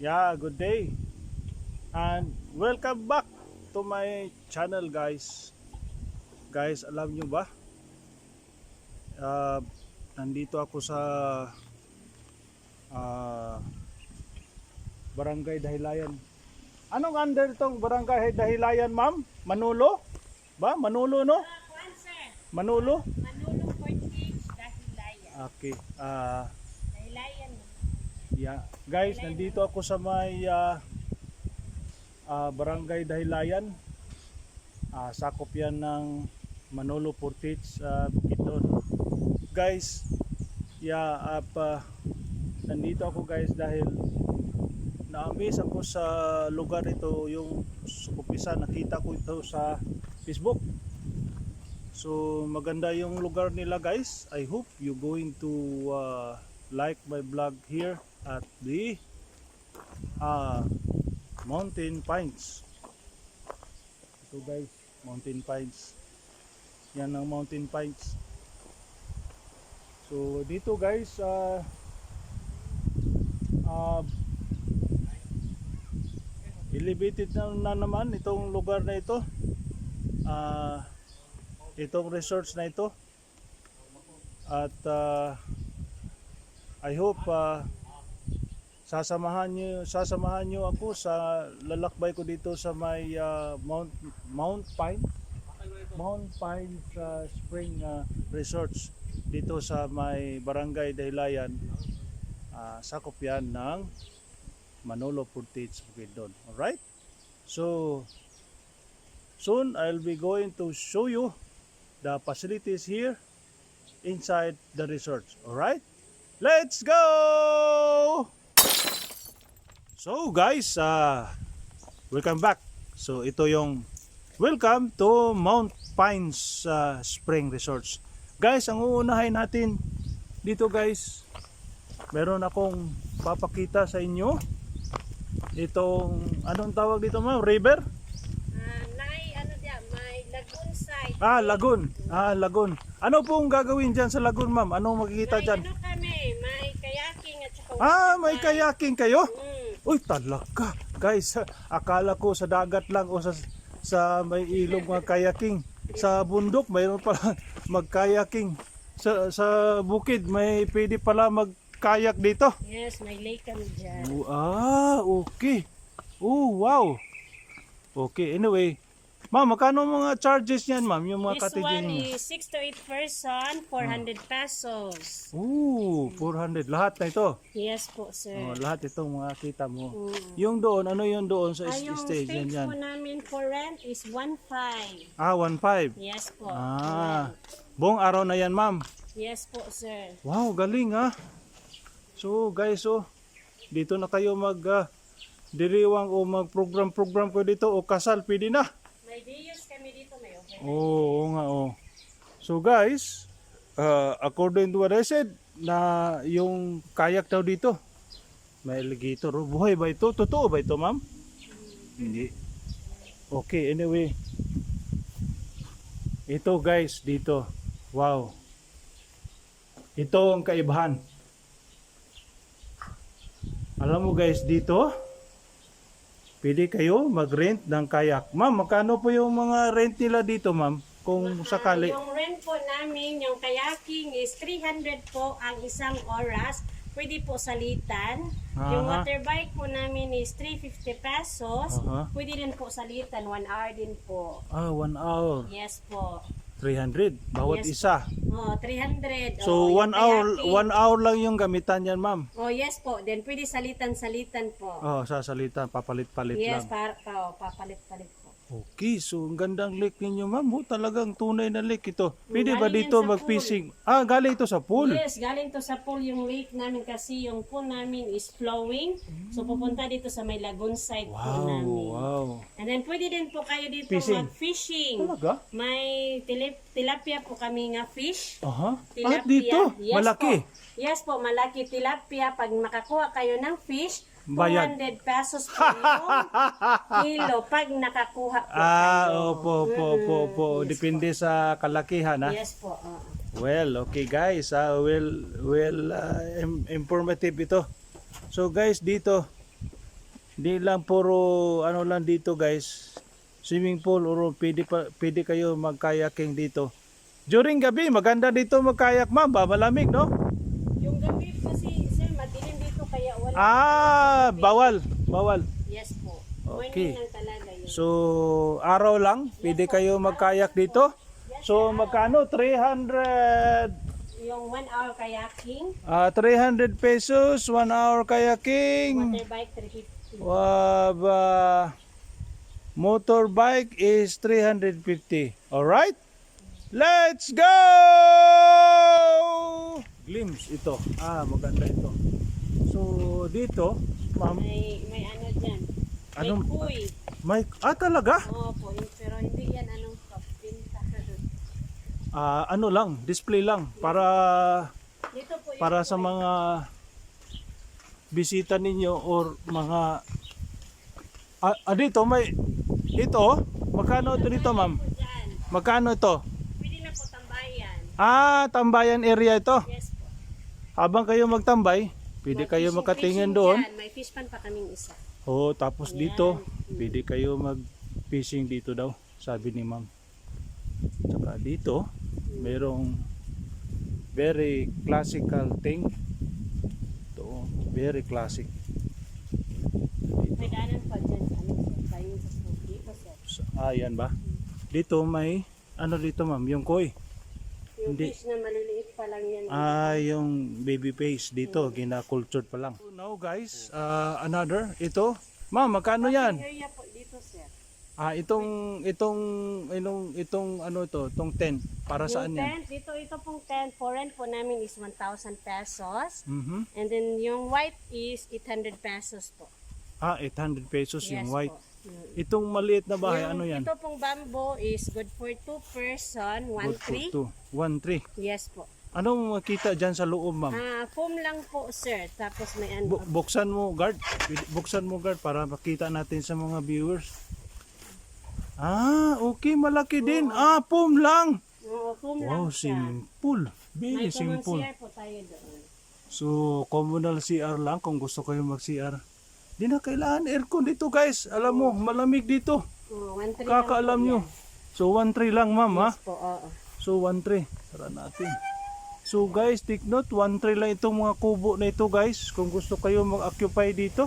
Yeah, good day and welcome back to my channel guys. Guys, alam nyo ba? Uh, Nandito ako sa uh, Barangay Dahilayan. Anong under itong Barangay Dahilayan, ma'am? Manulo? Ba? Manulo, no? Manulo? Manulo Portage Dahilayan. Okay. Dahilayan. Yeah. Guys, nandito ako sa may Barangay Dahilayan. Sakop yan ng Manolo Portage, Bukidnon. Guys, nandito ako guys dahil na-amaze ako sa lugar ito. Yung umpisa nakita ko ito sa Facebook. So maganda yung lugar nila guys. I hope you going to like my vlog here at the Mountain Pines. Ito guys, Mountain Pines. Yan ang Mountain Pines. So dito guys, elevated na naman itong lugar na ito. Itong resorts na ito. At I hope sasamahan niyo ako sa lalakbay ko dito sa may Mount Pine Spring Resorts dito sa may Barangay Dahilayan. Sakop yan ng Manolo Portage, Bukidnon. Alright? So soon I'll be going to show you the facilities here inside the resorts. Alright? Let's go! So guys, welcome back. So ito yung welcome to Mount Pines Spring Resorts. Guys, ang uunahin natin dito guys, meron akong papakita sa inyo itong, anong tawag dito ma'am? River? May lagoon side. Lagoon. Ano pong gagawin dyan sa lagoon ma'am? Anong makikita dyan? Ano kami, may kayaking at saka May kayaking kayo? Mm. Uy, talaga. Guys, akala ko sa dagat lang o sa may ilog mga kayaking. Sa bundok, mayroon pala magkayaking. Sa bukid, may pwede pala magkayak dito. Yes, may lake kami dyan. Okay. Oh, wow. Okay, anyway. Ma'am, magkano mga charges niyan, ma'am? Yung mga This cottages one niyo? is 6 to 8 person, 400 pesos. 400. Lahat na ito? Yes po, sir. Lahat itong mga kita mo. Mm. Yung doon, ano yung doon sa Yung stage? stage Yan. po namin for rent is 1.5. 1.5. Yes po. Buong araw na yan, ma'am. Yes po, sir. Wow, galing So guys, dito na kayo diriwang o mag-program ko dito o kasal, pwede na. May dios kami dito, may open. Oo nga. So guys, according to what I said, na yung kayak daw dito, may alligator. Buhay ba ito? Totoo ba ito, ma'am? Hindi. Okay, anyway. Ito guys, dito. Wow. Ito ang kaibahan. Alam mo guys, dito, pwede kayo mag-rent ng kayak. Ma'am, magkano po yung mga rent nila dito, ma'am? Kung sakali. Yung rent po namin, yung kayaking is 300 po ang isang oras. Pwede po salitan. Yung waterbike po namin is 350 pesos. Pwede din po salitan, 1 hour din po. 1 hour. Yes po. 300 bawat Yes isa. 300. So 1 yung hour, kayaking. 1 hour lang yung gamitan yan, ma'am. Yes po. Then pwede salitan-salitan po. Sasalitan, papalit-palit Yes, lang. papalit-palit po. Okay, so ang gandang lake ninyo, ma'am. Talagang tunay na lake ito. Pwede ba Galing dito yan sa mag-fishing? Galing ito sa pool. Yes, galing to sa pool yung lake namin kasi yung pool namin is flowing. So pupunta dito sa may lagoon side po namin. Wow. And then pwede din po kayo dito Fishing? mag-fishing. Talaga? May tilapia po kami nga fish. At dito, Yes malaki. Po. Yes po, malaki tilapia. Pag makakuha kayo ng fish, Bayad. 200 pesos po yung kilo pag nakakuha po kayo. Opo. Depende sa kalakihan, Yes po. Well, okay guys, informative ito. So guys, dito Di lang puro ano lang dito guys. Swimming pool or pwede kayo mag-kayaking dito. During gabi, maganda dito mag-kayak ma'am, ba? Malamig, no? Yung gabi kasi, sir, madilim dito kaya wala. Bawal. Yes po. Okay. Morning lang talaga yun. So, araw lang, pwede kayo mag-kayak dito. So, magkano? 300 Yung 1 hour kayaking, 300 pesos, 1 hour kayaking. motorbike 350. Motorbike is 350. Alright? Let's go! Glimpse ito. Maganda ito. So, dito, ma'am, May ano dyan. May Anong- kuy. talaga? Opo, pero hindi yan anong kapinta. Ano lang, display lang para Dito po yung para sa mga bisita ninyo or mga dito may ito, magkano ito dito ma'am? po dyan. Magkano ito? Pwede na po tambayan. Tambayan area ito. Yes po. Habang kayo magtambay, pwede May kayo fishing makatingin doon. dyan. May fish pan pa kaming isa. Tapos dito, pwede kayo mag-fishing dito daw, sabi ni ma'am. Tsaka dito, merong very classical thing. Ito, very classic. May daanan pa dyan. Ano sir? Tayo sa school. Dito sir. Yan ba? Dito may, ano dito ma'am, yung koi. Yung Hindi. fish na maliliit pa lang yan. Yung baby face dito, gina-cultured pa lang. So now guys, another, ito. Ma'am, magkano yan? Area po dito sir. Itong ano ito, itong tent, para saan Yung yan? tent, ito pong tent, for rent po namin is 1,000 pesos. Mhm. And then yung white is 800 pesos po. 800 pesos yung Yes white. po. Itong maliit na bahay, Yung ano yan? Ito pong bamboo is good for 2 person, Good for 1,300. two. 1,300. Yes po. Anong makita dyan sa loob, ma'am? Foam lang po sir. Tapos may ano. Buksan mo, guard. Buksan mo, guard, para makita natin sa mga viewers. Okay, malaki din. Foam lang. Oo, foam Wow, lang siya. simple. Very May common simple. CR po tayo doon. So, communal CR lang kung gusto kayo mag-CR. Di na kailangan aircon dito, guys. Alam mo, malamig dito. 1,300 Kakaalam nyo. So, 1,300 lang, ma'am, ha? po. Oo. So, 1,300. Tara natin. So, guys, take note. 1,300 lang itong mga kubo na ito, guys. Kung gusto kayo mag-occupy dito.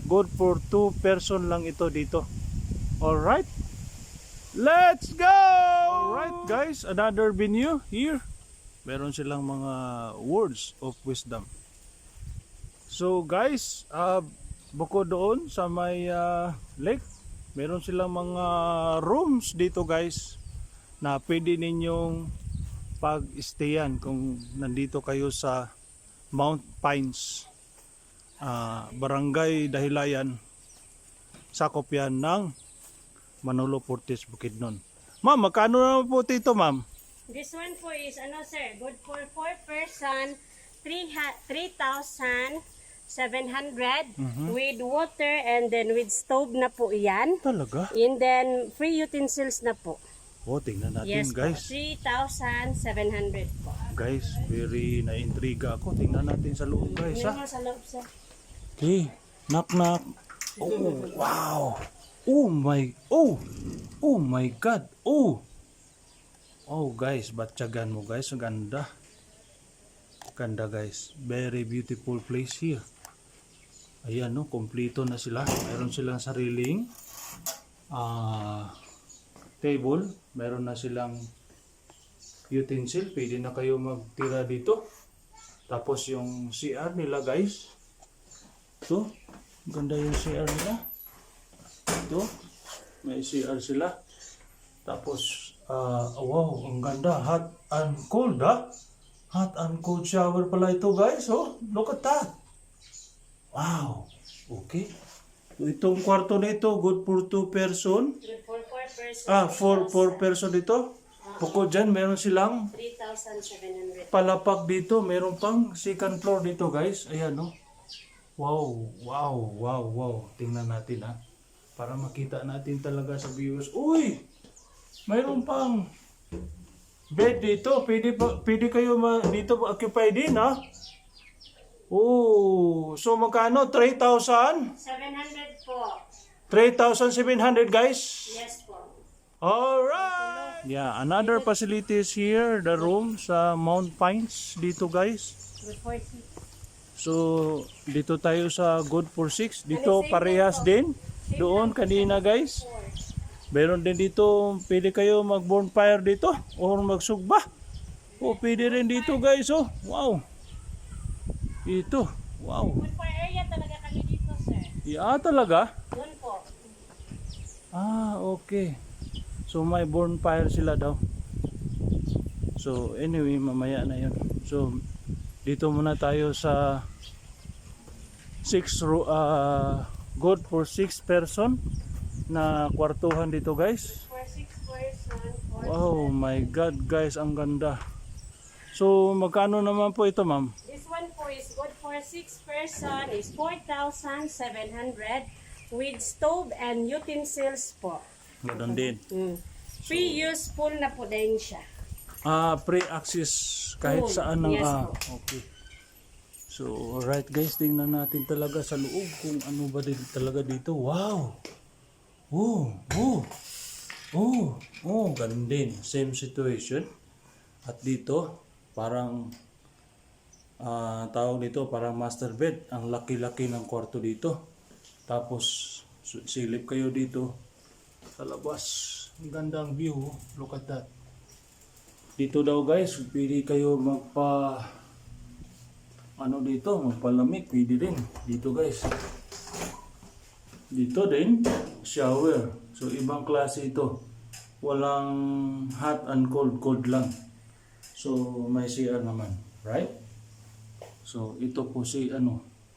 Good for 2 person lang ito dito. Alright. Let's go! Alright, guys. Another venue here. Meron silang mga words of wisdom. So, guys, bukod doon sa may lake, meron silang mga rooms dito, guys, na pwede ninyong pag-stayan kung nandito kayo sa Mount Pines, Barangay Dahilayan, sakop yan ng Manolo Portis, Bukidnon. Ma'am, magkano naman po dito, ma'am? This one po is ano sir, good for 4 person, 3,700 with water and then with stove na po yan. Talaga? And then free utensils na po. Tingnan natin, Yes guys. po, 3,700 po. Guys, very na-intriga ako. Tingnan natin sa loob, guys, ha? Ano sa loob sir? Okay, knock knock. Oh, wow. Oh my God. Oh guys, batyagan mo guys, ang ganda. Ganda guys. Very beautiful place here. Ayan no, kompleto na sila. Meron silang sariling table, meron na silang utensil, pwede na kayo magtira dito. Tapos yung CR nila guys. Ito, ganda yung CR nila. Ito, may CR sila. Tapos, wow, ang ganda. Hot and cold, ha? Hot and cold shower pala ito, guys. Oh, look at that. Wow. Okay. So, itong kwarto na ito, good for 2 person. Good for 4 person. 4 person dito. Bukod dyan, meron silang 3,700. palapak dito. Meron pang second floor dito, guys. Ayan, no? Wow. Tingnan natin, ha? Para makita natin talaga sa viewers. Uy! Mayroon pang bed dito. Pwede kayo dito occupy din, ha? Oh, so magkano? 3,000? 700 po. 3,700 guys? Yes po. Alright! Yeah, another facilities here, the room sa Mount Pines dito guys. Good for six. So, dito tayo sa Good for 6. Dito parehas din. Doon kanina guys. Meron din dito, pwede kayo mag-bonfire dito or magsugba. O, pwede rin dito guys. Oh, wow. Ito, wow. Good for area talaga kami dito, sir. Yeah, talaga? Doon po. Ah, okay. So, may bonfire sila daw. So, anyway, mamaya na yun. So, dito muna tayo sa good for 6 person na kwartuhan dito guys. For 6 person. Wow, my God guys, ang ganda. So, magkano naman po ito ma'am? This one po is good for 6 person is 4,700 with stove and utensils po. Ganun din. Free use full na po din siya. Pre-access kahit Full, saan ng yes po. okay. So, alright guys, tingnan natin talaga sa loob kung ano ba din talaga dito. Wow! Ganun din. Same situation. At dito, parang tawag dito, parang master bed. Ang laki-laki ng kwarto dito. Tapos, silip kayo dito sa labas. Ang gandang view. Look at that. Dito daw guys, pwede kayo magpalamig, pwede din. Dito guys. Dito din, shower. So, ibang klase ito. Walang hot and cold, cold lang. So, may CR naman. Right? So, ito po si,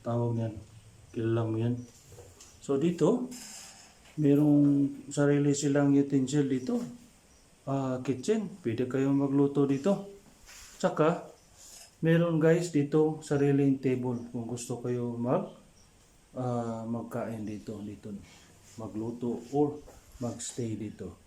tawag niyan. Kilala mo yan. So, dito, merong sarili silang utensil dito. Kitchen. Pwede kayong magluto dito. Tsaka, meron guys dito sariling table kung gusto kayo magkain dito magluto or magstay dito.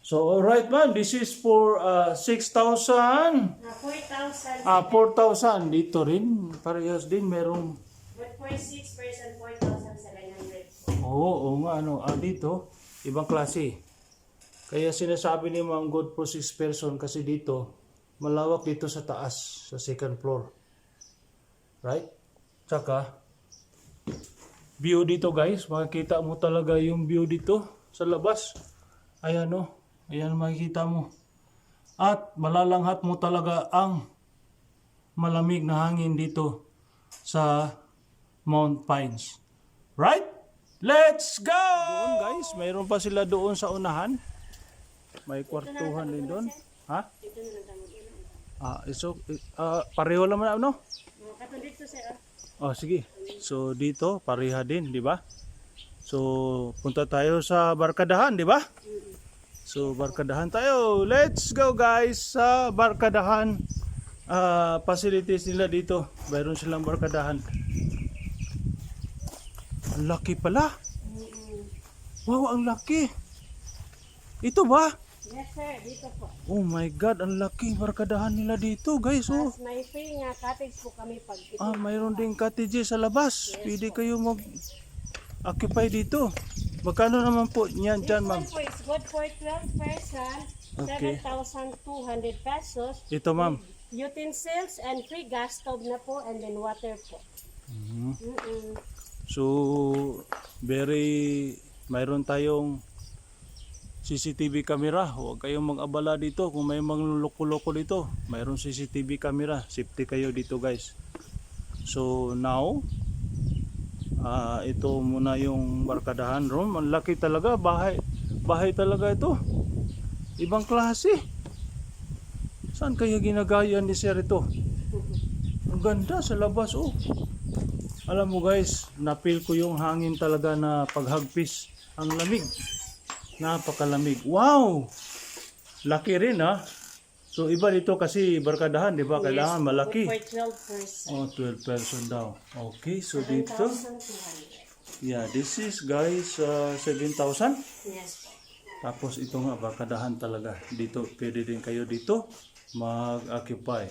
So alright man, this is for 6,000. 4,000. 4,000 dito rin. Parehas din merong Good for 6 person 4,700. oo nga dito ibang klase. Kaya sinasabi ni Ma'am good for 6 person kasi dito malawak dito sa taas, sa second floor. Right? Tsaka, view dito guys. Makikita mo talaga yung view dito sa labas. Ayan ayan makikita mo. At malalanghat mo talaga ang malamig na hangin dito sa Mount Pines. Right? Let's go! Doon guys, mayroon pa sila doon sa unahan. May kwartuhan din doon. Ha? Ito na lang tamo din. Pareho naman Kato dito sir. sige. So dito pareha din, di ba? So punta tayo sa Barkadahan, di ba? So Barkadahan tayo. Let's go guys sa Barkadahan. Facilities nila dito. Mayroon silang Barkadahan. Ang laki pala. Wow, ang laki. Ito ba? Yes sir, dito po. Oh my God, ang laki Barkadahan nila dito guys. Mas may free nga cottage po kami pag ito. Mayroon ding cottages sa labas. Pwede kayo mag-occupy dito. Magkano naman po niyan dyan, ma'am? This one po is good for 12 person. Okay. 7,200 pesos. Ito, ma'am. Utensils and free gas stove na po and then water po. So, mayroon tayong CCTV camera. Huwag kayong mag-abala dito. Kung may mga loko-loko dito, mayroon CCTV camera. Safety kayo dito guys. So now, ito muna yung Barkadahan room. Ang laki talaga. Bahay talaga ito. Ibang klase. Saan kaya ginagaya ni sir ito? Ang ganda sa labas oh. Alam mo guys, napil ko yung hangin talaga na paghagpis. Ang lamig. Napakalamig. Wow! Laki rin ha. So iba dito kasi Barkadahan, di ba? Kailangan malaki. Good for 12 person. 12 person daw. Okay, so dito. 7,200. Yeah, this is guys 7,000. Yes po. Tapos ito nga Barkadahan talaga. Dito, pwede din kayo dito mag-occupy.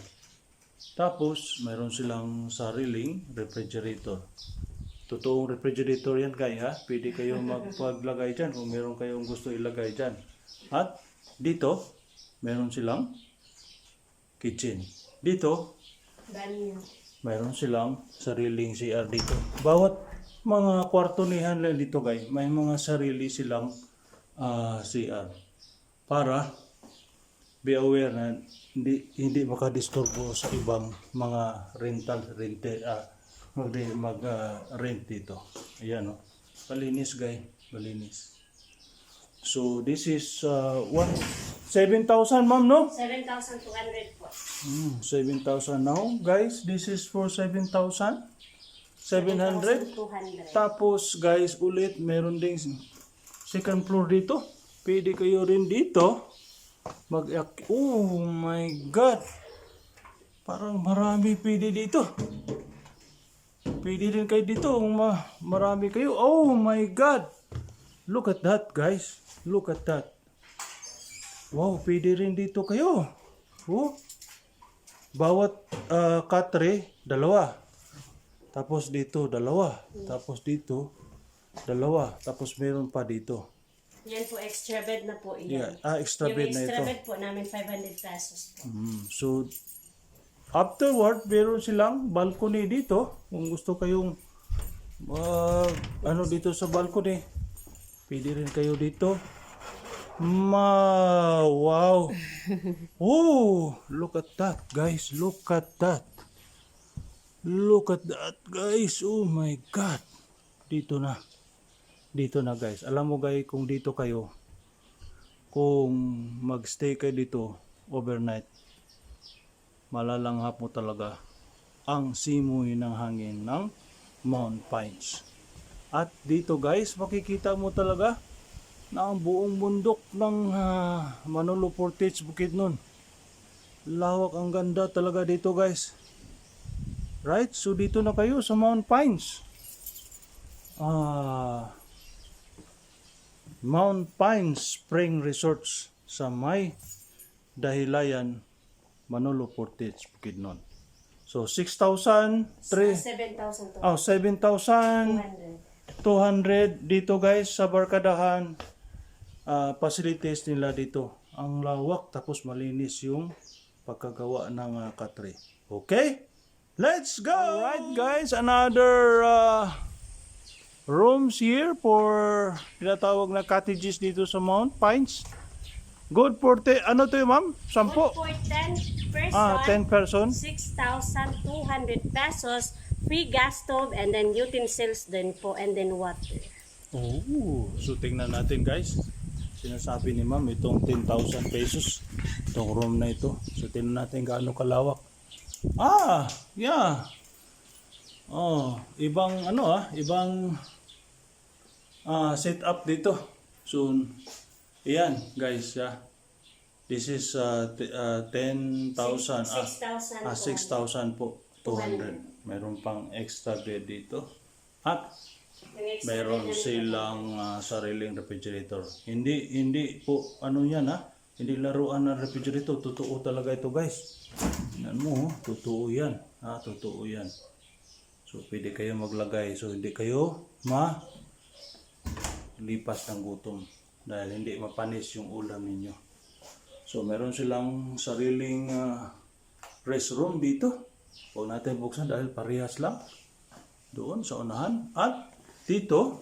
Tapos, mayroon silang sariling refrigerator. Totoong refrigerator yan guys ha. Pwede kayong magpaglagay dyan kung meron kayong gusto ilagay dyan. At dito, meron silang kitchen. Dito, Banyo. mayroon silang sariling CR dito. Bawat mga kwarto nihan lang dito guys, may mga sarili silang CR. Para be aware na hindi makadisturbo sa ibang mga rent dito. Ayan oh. Malinis guys, malinis. So this is 7,000 ma'am no? 7,200 po. 7,000 now guys. This is for 7,700. 7,200. Tapos guys, ulit meron ding second floor dito. Pwede kayo rin dito oh my god. Parang marami pwede dito. Pwede rin kayo dito. Marami kayo. Oh my god. Look at that guys. Look at that. Wow, pwede rin dito kayo. Oh. Bawat katre, dalawa. Tapos dito, dalawa. Tapos dito, dalawa. Tapos meron pa dito. Yan po, extra bed na po yan. Yeah, extra bed na Yung ito. extra bed po namin, 500 pesos po. So, afterward, meron silang balcony dito. Kung gusto kayong dito sa balcony, pwede rin kayo dito. Wow! Oh! Look at that, guys. Look at that. Look at that, guys. Oh my God. Dito na. Dito na, guys. Alam mo, guys, kung dito kayo, kung magstay kayo dito overnight, malalanghap mo talaga ang simoy ng hangin ng Mount Pines. At dito, guys, makikita mo talaga na ang buong bundok ng Manolo Portage Bukidnon. Lawak, ang ganda talaga dito guys. Right? So dito na kayo sa Mount Pines. Mount Pines Spring Resorts sa may Dahilayan, Manolo Portage Bukidnon. So 7,200. 7,200 dito guys sa Barkadahan. Facilities nila dito. Ang lawak tapos malinis yung pagkagawa ng katre. Okay? Let's go! Alright guys, another rooms here for tinatawag na cottages dito sa Mount Pines. Good for ano to ma'am? 10? Good for 10 person. 10 person. 6,200 pesos. Free gas stove and then utensils din po and then water. Oh, so tingnan natin guys. Sinasabi ni ma'am itong 10,000 pesos itong room na ito. So tingnan natin gaano kalawak. Yeah. Oh, ibang ibang setup dito. So ayan guys, yeah. This is 10,000 6,000 po 200. Mayroon pang extra bed dito. At mayroon silang sariling refrigerator. Hindi po yan Hindi laruan ng refrigerator. Totoo talaga ito guys. Tingnan mo, totoo yan. Totoo yan. So pwede kayo maglagay. So hindi kayo lipas ng gutom. Dahil hindi mapanis yung ulam ninyo. So meron silang sariling restroom dito. Huwag natin buksan dahil parehas lang. Doon sa unahan. At dito,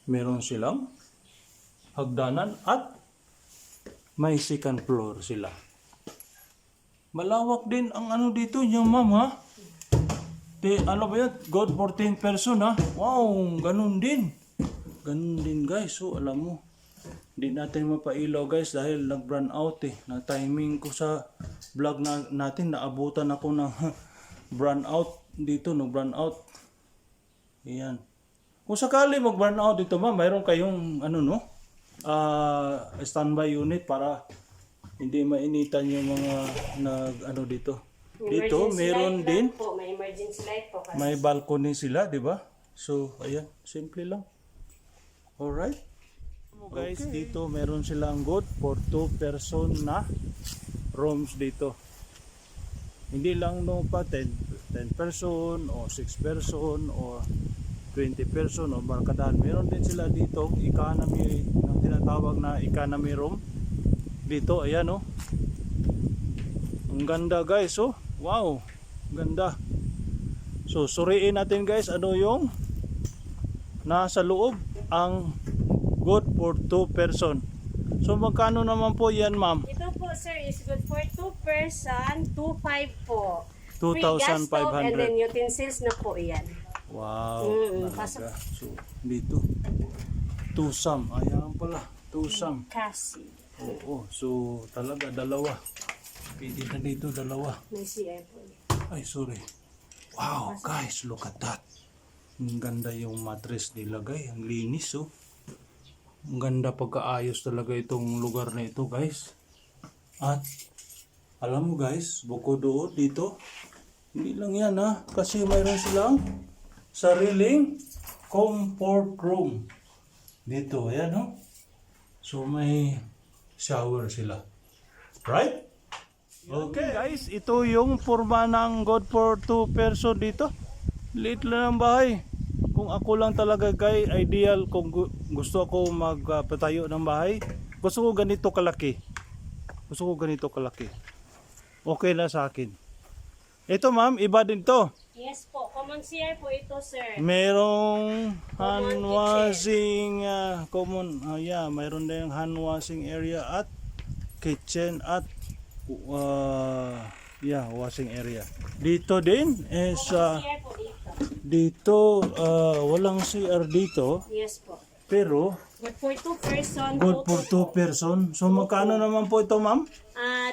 meron silang hagdanan at may second floor sila. Malawak din ang dito yung ma'am Ano ba yan? God 14 person Wow, ganun din. Ganun din guys. So alam mo, hindi natin mapailaw guys dahil nag-run out Na timing ko sa vlog natin, naabutan ako ng run out dito, nag-run out. Ayan. Kung sakali mag-burn out dito mayroon kayong standby unit para hindi mainitan yung mga dito. Dito meron din po, may emergency light po kasi. may balcony sila, di ba? So ayan, simple lang. Alright. Guys, dito meron silang good for 2 person na rooms dito. Hindi lang no pa 10 person o 6 person o 20 person o barkadahan. Meron din sila dito economy, ang tinatawag na economy room. Dito, ayan oh. Ang ganda guys oh. Wow, ganda. So suriin natin guys ano yung nasa loob. Ang good for 2 person. So magkano naman po yan ma'am? Ito po sir is good for 2 person, 2,500 po. 2,500. Free gas stove and then utensils na po yan. Wow. Pasok. So dito. Tusam. Ayan pala. Tusam. Kasi. Oo. So talaga dalawa. Pwede na dito dalawa. May CR po. Ay sorry. Wow guys, look at that. Ang ganda yung mattress nilagay. Ang linis oh. Ang ganda pagkaayos talaga itong lugar na ito guys. At alam mo guys, bukod doon dito, hindi lang yan ha. Kasi mayroon silang sariling comfort room. Dito, ayan oh. So may shower sila. Right? Okay guys, ito yung forma ng good for 2 person dito. Liit lang ang bahay. Kung ako lang talaga guys, ideal kung gusto ako magpatayo ng bahay. Gusto ko ganito kalaki. Gusto ko ganito kalaki. Okay na sa akin. Ito ma'am, iba din to. Yes po, common CR po ito sir. Merong hand washing mayroon din hand washing area at kitchen at washing area. Dito din is CR po dito. dito walang CR dito Yes po. pero Good for 2 person. good for 2 person. So magkano naman po ito ma'am?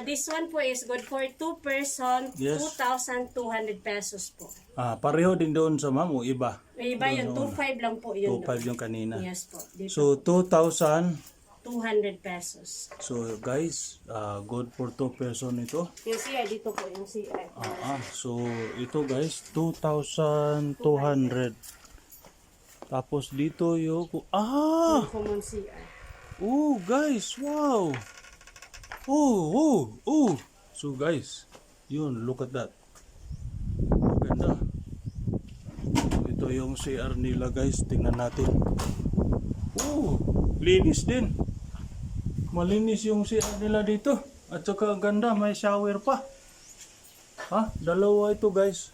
This one po is good for 2 person, Yes. 2,200 pesos po. Pareho din doon sa ma'am o iba? Iba yun, 2,500 lang po yun. 2.5 yung kanina. Yes po. Dito, So 2,200 pesos. So guys, good for 2 person ito. Yung CR, dito po yung CR. So ito guys, 2,200. Tapos dito yung Yung common CR. oh guys, wow. So guys, yun, look at that. Ganda. Ito yung CR nila guys, tingnan natin. Linis din. Malinis yung CR nila dito. At saka ganda, may shower pa. Dalawa ito guys.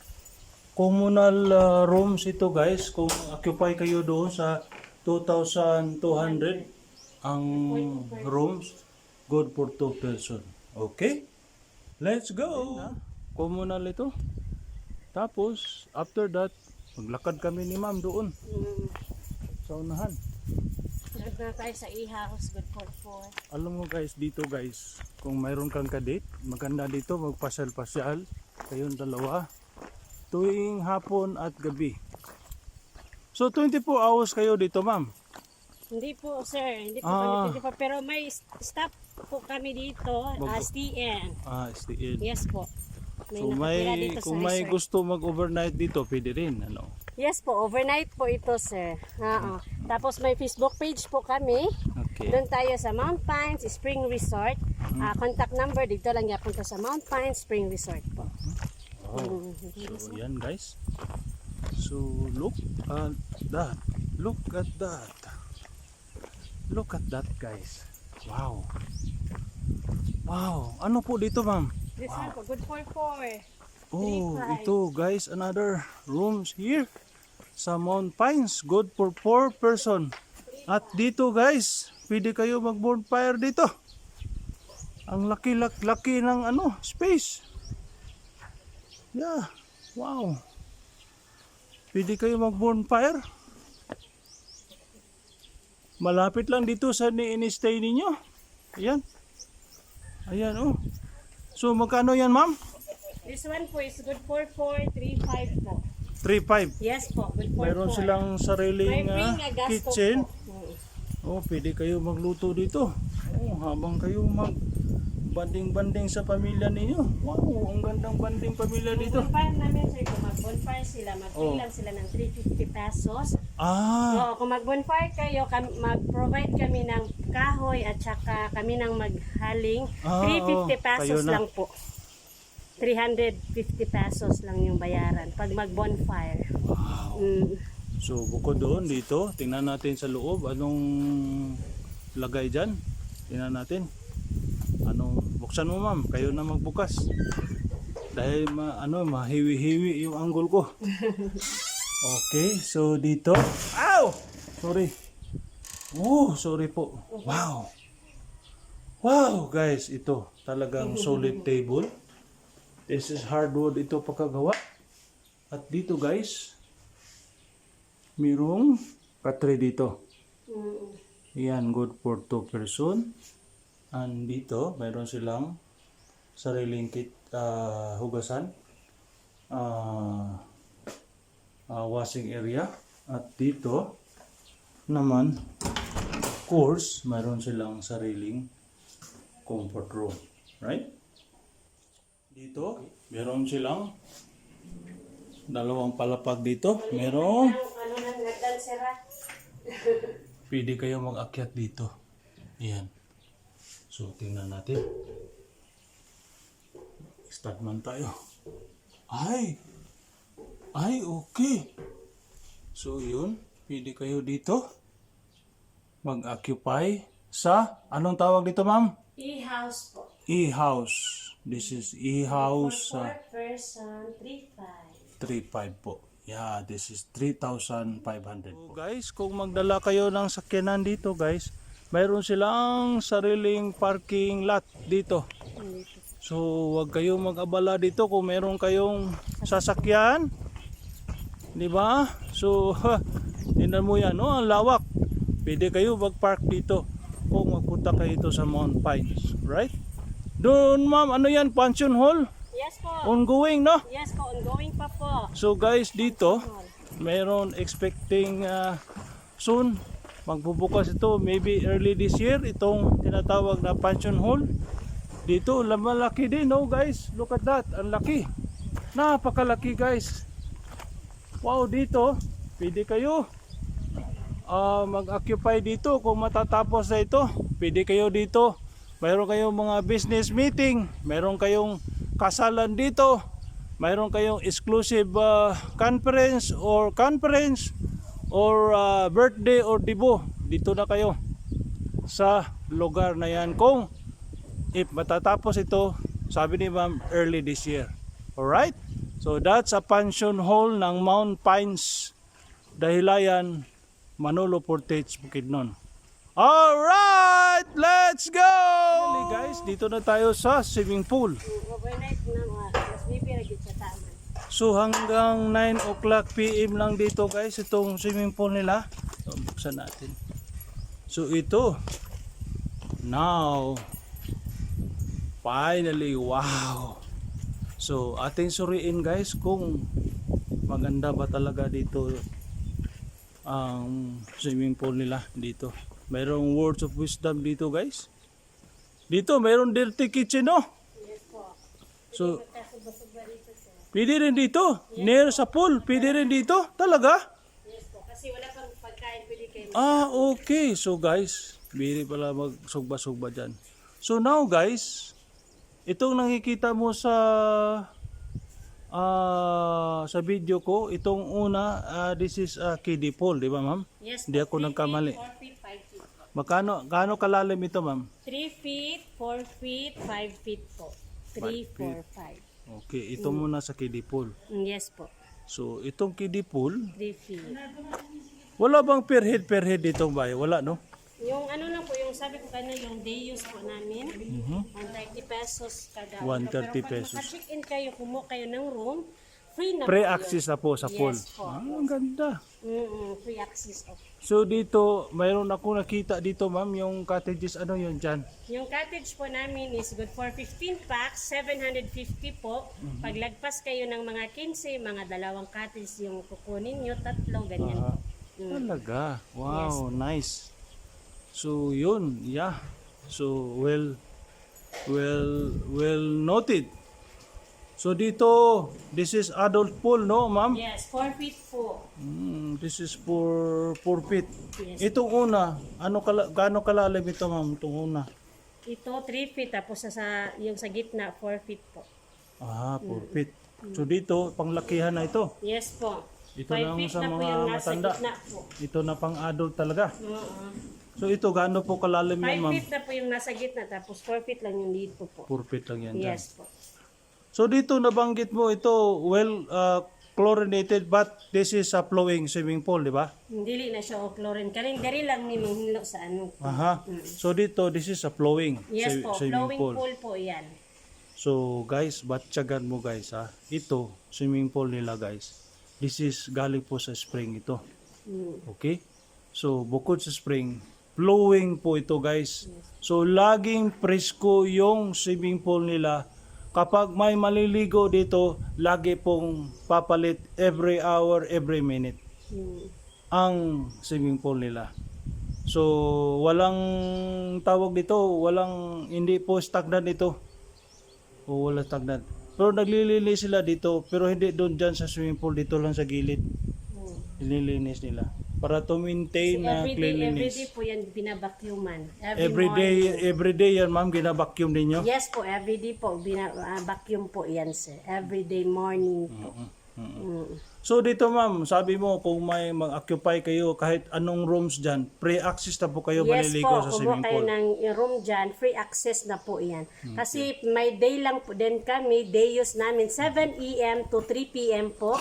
Communal rooms ito guys. Kung occupy kayo doon sa 2,200 ang rooms, good for 2 person. Okay? Let's go! Communal ito. Tapos, after that, maglakad kami ni ma'am doon sa unahan. Good na tayo sa e-house, good for 4. Alam mo guys, dito guys, kung mayroon kang kadate, maganda dito magpasyal-pasyal kayong dalawa tuwing hapon at gabi. So 24 hours kayo dito ma'am? Hindi po sir, hindi po kami 24, pero may stop po kami dito, STN. STN. Yes po. So nakatira dito kung sa may resort. gusto mag-overnight dito, pwede rin, ano? Yes po, overnight po ito sir. Tapos may Facebook page po kami. Okay. Doon tayo sa Mount Pines Spring Resort. Contact number dito lang yapon ko sa Mount Pines Spring Resort po. So yan guys. So look at that. Look at that. Look at that guys. Wow. Wow. Ano po dito ma'am? This one po, good for 4. Ito guys, another rooms here sa Mount Pines, good for 4 person. At dito guys, pwede kayo mag-bonfire dito. Ang laki ng space. Yeah, wow. Pwede kayo mag-bonfire. Malapit lang dito sa ini-stay ninyo. Ayan. Ayan So magkano yan ma'am? This one po is good for 4, 3,500 po. 3.5. Yes po, good for 4. Mayroon silang sariling kitchen. Pwede kayo magluto dito. Habang kayo mag-banding-banding sa pamilya ninyo. Wow, ang gandang banding pamilya dito. Bonfire namin sir, kung mag-bonfire sila, mag-free lang sila ng 350 pesos. Kung mag-bonfire kayo, mag-provide kami ng kahoy at saka kami ng maghaling, 350 pesos lang po. 350 pesos lang yung bayaran pag mag-bonfire. Wow. So bukod doon dito, tingnan natin sa loob anong lagay dyan. Tingnan natin. Buksan mo ma'am, kayo na magbukas. Dahil mahiwi-hiwi yung angle ko. Okay, so dito. Ow! Sorry. Sorry po. Wow. Wow, guys, ito talagang solid table. This is hardwood ito pagkagawa. At dito guys, mayroong katre dito. Yan, good for 2 person. And dito, mayroon silang sariling hugasan. Washing area. At dito naman, of course, mayroon silang sariling comfort room. Right? Dito, meron silang dalawang palapag dito. Merong Ano nang nagdansera? pwede kayo mag-akyat dito. Ayan. So, tingnan natin. Start man tayo. Ay, okay. So, yun. Pwede kayo dito mag-occupy sa, anong tawag dito, ma'am? E-house po. E-house. This is e-house. 4 person, 3.5. 3.5 po. Yeah, this is 3,500 po. Guys, kung magdala kayo ng sakyanan dito guys, mayroon silang sariling parking lot dito. So, wag kayong mag-abala dito kung meron kayong sasakyan. Di ba? So, tingnan mo yan, no? Ang lawak. Pwede kayo mag-park dito kung magpunta kayo dito sa Mount Pines. Right? Doon, ma'am, ano yan? Pension hall? Yes po. Ongoing, no? Yes po, ongoing pa po. So guys, dito mayroon expecting soon magbubukas ito, maybe early this year, itong tinatawag na pension hall. Dito, malaki din, no guys? Look at that, ang laki. Napakalaki guys. Wow, dito pwede kayo mag-occupy dito kung matatapos na ito. Pwede kayo dito. Mayroon kayong mga business meeting, mayroon kayong kasalan dito, mayroon kayong exclusive conference or birthday or debo. Dito na kayo sa lugar na yan. Kung if matatapos ito, sabi ni ma'am, early this year. Alright? So that's a pension hall ng Mount Pines, Dahilayan, Manolo Portage, Bukidnon. Alright, let's go! Finally guys, dito na tayo sa swimming pool. Overnight na mas bibiragit sa taman. So hanggang 9 o'clock PM lang dito guys, itong swimming pool nila. So, buksan natin. So ito, now, finally, wow! So ating suriin guys kung maganda ba talaga dito ang swimming pool nila dito. Mayroong words of wisdom dito guys. Dito mayroong dirty kitchen, no? Yes po. So Magkasubra-subra rito sir. pwede rin dito. Near sa pool, pwede rin dito. Talaga? Yes po. Kasi wala pang pagkain pwede kayo. Okay. So guys, bili pala magsugba-sugba dyan. So now guys, itong nakikita mo sa video ko, itong una, this is kiddie pool, di ba ma'am? Yes po. Hindi ako 3 nagkamali. feet, 4 feet, 5 feet po. Gaano kalalim ito ma'am? 3 feet, 4 feet, 5 feet po. 3, 4, 5. Okay, ito muna sa kiddie pool. Yes po. So itong kiddie pool, 3 feet. wala bang per head dito ba? Wala, no? Yung ano lang po, yung sabi ko kanina, yung day use po namin, 130 pesos kada. 130 Pero pag pesos. maka-check-in kayo, kumuha kayo ng room, free na Pre-access na po sa Yes pool. po. Ang ganda. Free access po. So dito, mayroon ako nakita dito ma'am, yung cottages, ano yun dyan? Yung cottage po namin is good for 15 packs, 750 po. Paglagpas kayo ng mga 15, mga dalawang cottage yung kukunin nyo, tatlo, ganyan po. Talaga. Wow, nice. So yun, yeah. So well noted. So dito, this is adult pool, no, ma'am? Yes, 4 feet po. This is for 4 feet. Yes. Itong una, gaano kalalim ito, ma'am? Itong una. Ito 3 feet, tapos yung sa gitna 4 feet po. Ah, 4 feet. So dito, panglakihan na ito. Yes po. Ito 5 lang feet sa na po mga yung nasa matanda. gitna po. Ito na pang adult talaga. Oo. So ito, gaano po kalalim 5 yan, ma'am? feet na po yung nasa gitna, tapos 4 feet lang yung dito po. 4 feet lang yan dyan. Yes po. So dito nabanggit mo ito, well, chlorinated, but this is a flowing swimming pool, di ba? Dili na siya o chlorine. Karing dari lang ni hinlo sa ano. Aha. So dito, this is a flowing Yes po, swimming flowing pool. pool po yan. So guys, batyagan mo guys ha. Ito, swimming pool nila guys. This is galing po sa spring ito. Okay? So bukod sa spring, flowing po ito guys. So laging presko yung swimming pool nila. Kapag may maliligo dito, lagi pong papalit every hour, every minute ang swimming pool nila. So walang tawag dito, hindi po stagnant ito. O wala stagnant. Pero naglilinis sila dito, pero hindi doon dyan sa swimming pool, dito lang sa gilid. Nililinis nila. Para to maintain na Everyday cleanliness. po yan binabacuuman. Every day yan ma'am, gina-vacuum ninyo? Yes po, everyday po. Vacuum po yan sir. Everyday morning po. So dito ma'am, sabi mo kung may mag-occupy kayo kahit anong rooms dyan, pre-access na po kayo Yes maliligo po, sa kung swimming kayo pool. ng room dyan, free access na po yan. Kasi may day lang po din kami, day use namin, 7 a.m. to 3 p.m. po.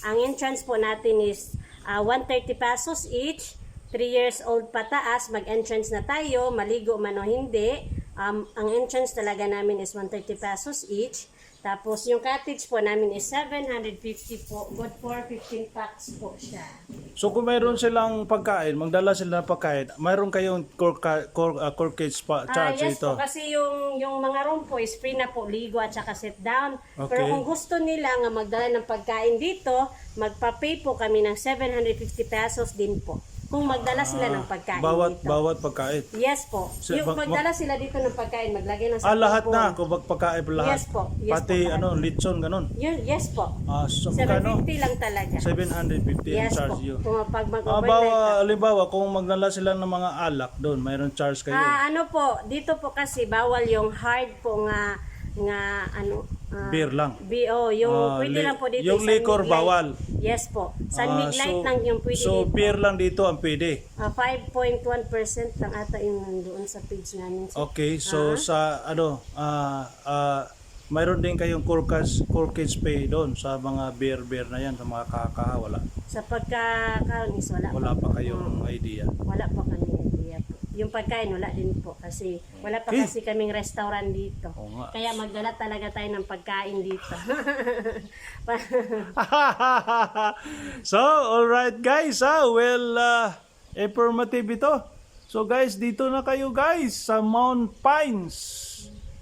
Ang entrance po natin is 130 pesos each. 3 years old pataas, mag-entrance na tayo, maligo man o hindi. Ang entrance talaga namin is 130 pesos each. Tapos yung cottage po namin is 750 po. Good for 15 packs po siya. So kung mayroon silang pagkain, magdala sila ng pagkain, mayroon kayong corkage charge Yes ito. po, kasi yung mga room po is free na po, ligo at saka sit down. Okay. Pero kung gusto nila nga magdala ng pagkain dito, magpa-pay po kami ng 750 pesos din po. Kung magdala sila ng pagkain dito. Bawat pagkain. Yes po. Yung magdala sila dito ng pagkain, maglagay ng Lahat po. na, kung magpagkain pa lahat. Yes po. Yes Pati po, lahat. litson, ganun. Yes po. So magkano? 750 lang talaga. 750 ang Yes charge po. you. Kung pag mag-overnight Halimbawa, kung magdala sila ng mga alak doon, mayroon charge kayo. ano po, dito po kasi bawal yung hard po nga ano Beer lang. yung pwede lang po dito yung San liquor Mig Light. bawal. Yes po. San Mig Light lang yung pwede So dito. beer lang dito ang pwede. 5.1% lang ata yung nandoon sa page namin. Okay, so sa mayroon din kayong corkage pay doon sa mga beer na yan, sa mga kakaha, wala. Sa pagkakaroon is Wala pa kayong idea. Wala pa kami idea po. Yung pagkain wala din po kasi wala pa kasi kaming restaurant dito. Oo nga. Kaya magdala talaga tayo ng pagkain dito. So, alright guys, informative ito. So guys, dito na kayo guys sa Mount Pines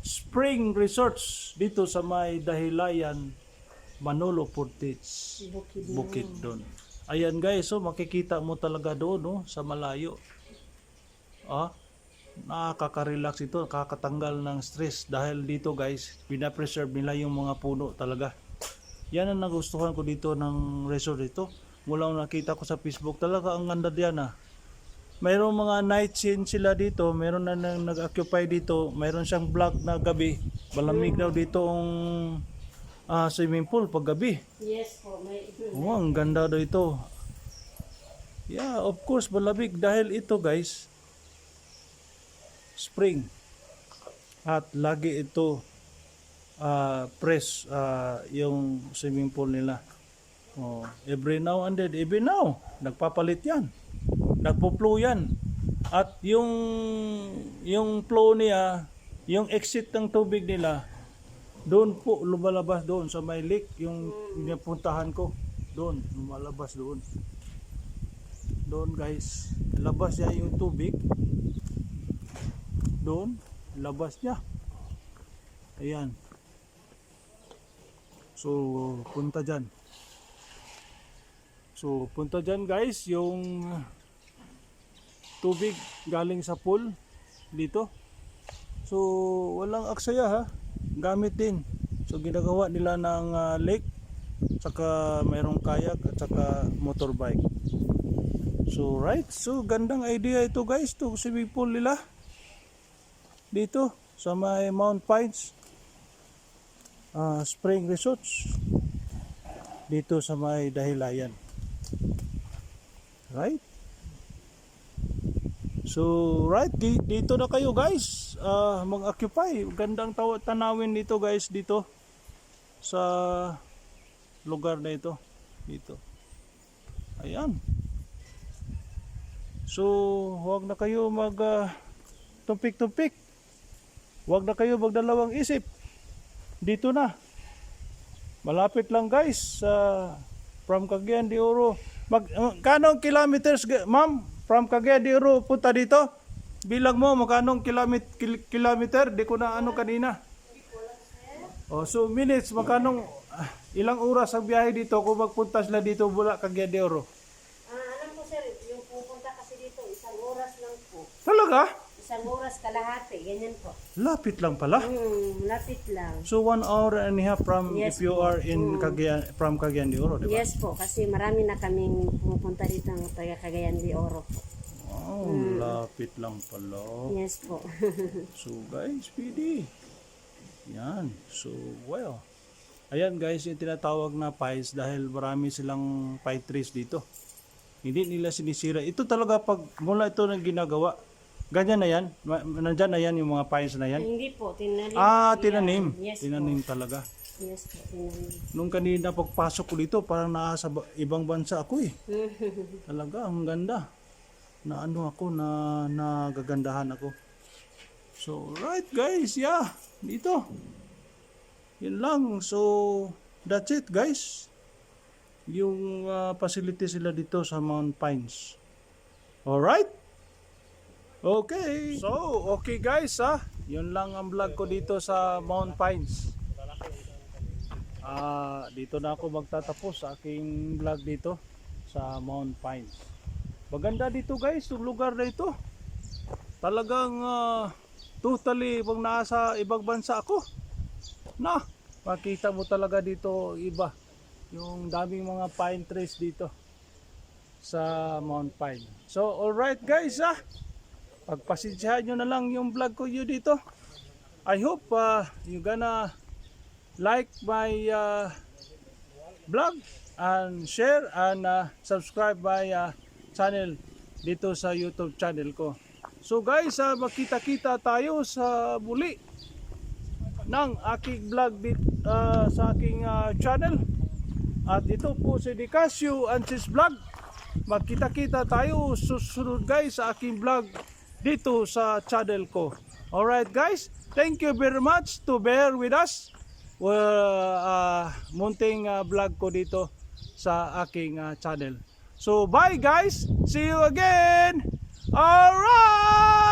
Spring Resorts dito sa may Dahilayan, Manolo Portage, Bukid doon. Ayan guys, so makikita mo talaga doon no, sa malayo. Nakaka-relax ito, nakakatanggal ng stress dahil dito guys, pina-preserve nila yung mga puno talaga. Yan ang nagustuhan ko dito ng resort ito. Mula nung nakita ko sa Facebook, talaga ang ganda diyan Mayroong mga night scene sila dito, mayroon na nag-occupy dito, mayroon siyang vlog na gabi. Malamig daw dito ang swimming pool pag gabi. Yes po, may Ang ganda daw ito. Yeah, of course, malamig dahil ito guys, spring. At lagi ito fresh yung swimming pool nila. Every now and then, even now, nagpapalit yan. Nagpo-flow yan. At yung flow niya, yung exit ng tubig nila, doon po lumalabas doon sa may lake, yung pinapuntahan ko. Doon, lumalabas doon. Doon guys, labas niya yung tubig. Doon, labas niya. Ayan. So, punta dyan. So, punta dyan guys, yung tubig galing sa pool dito. So, walang aksaya ha. Gamit din. So, ginagawa nila ng lake, saka mayroong kayak, at saka motorbike. So, right. So, gandang idea ito guys, to swimming pool nila. Dito, sa may Mount Pines. spring resorts dito sa may Dahilayan. Right? So, right, dito na kayo guys, mag-occupy. Gandang tanawin dito guys, dito sa lugar na ito. Dito. Ayan. So, huwag na kayo tumpik-tumpik. Huwag na kayo magdalawang isip. Dito na. Malapit lang guys, from Cagayan de Oro. Kanong kilometers, ma'am? From Cagayan de Oro punta dito? Bilang mo, magkanong kilometer? Di ko na ano kanina. Oh, so minutes, magkanong ilang oras ang biyahe dito kung magpunta sila dito mula Cagayan de Oro? Alam po sir, yung pupunta kasi dito, 1 oras lang po. Talaga? 1 oras kalahati, ganyan po. Lapit lang pala. Lapit lang. So 1 hour and a half from Yes if you po. are in Cagayan, from Cagayan de Oro, di ba? Yes po, kasi marami na kaming pumupunta dito ng taga Cagayan de Oro po. Wow, lapit lang pala. Yes po. So guys, PD. Yan. So, well. Ayan guys, yung tinatawag na pines dahil marami silang pine trees dito. Hindi nila sinisira. Ito talaga pag mula ito nang ginagawa. Ganyan na yan. Nandyan na yan yung mga pines na yan. Hindi po, tinanim. Tinanim. Yes Tinanim po. talaga. Yes po, tinanim. Nung kanina pagpasok ko dito, parang nasa ibang bansa ako eh. Talaga, ang ganda. Na ano ako, na nagagandahan ako. So, right guys, yeah. Dito. Yun lang. So, that's it guys. Yung facility sila dito sa Mount Pines. Alright? Okay. So, okay guys yun lang ang vlog ko dito sa Mount Pines. Dito na ako magtatapos sa aking vlog dito sa Mount Pines. Maganda dito guys, yung lugar na ito. Talagang totally pag nasa ibang bansa ako. Makita mo talaga dito iba. Yung daming mga pine trees dito sa Mount Pine. So alright guys pagpasensyahan nyo na lang yung vlog ko yun dito. I hope you gonna like my vlog and share and subscribe my channel dito sa YouTube channel ko. So guys, magkita-kita tayo sa muli ng aking vlog sa aking channel. At ito po si Nicasio Ansis Vlog. Magkita-kita tayo susunod guys sa aking vlog dito sa channel ko. Alright guys, thank you very much to bear with us. Munting vlog ko dito sa aking channel. So bye guys, see you again. Alright.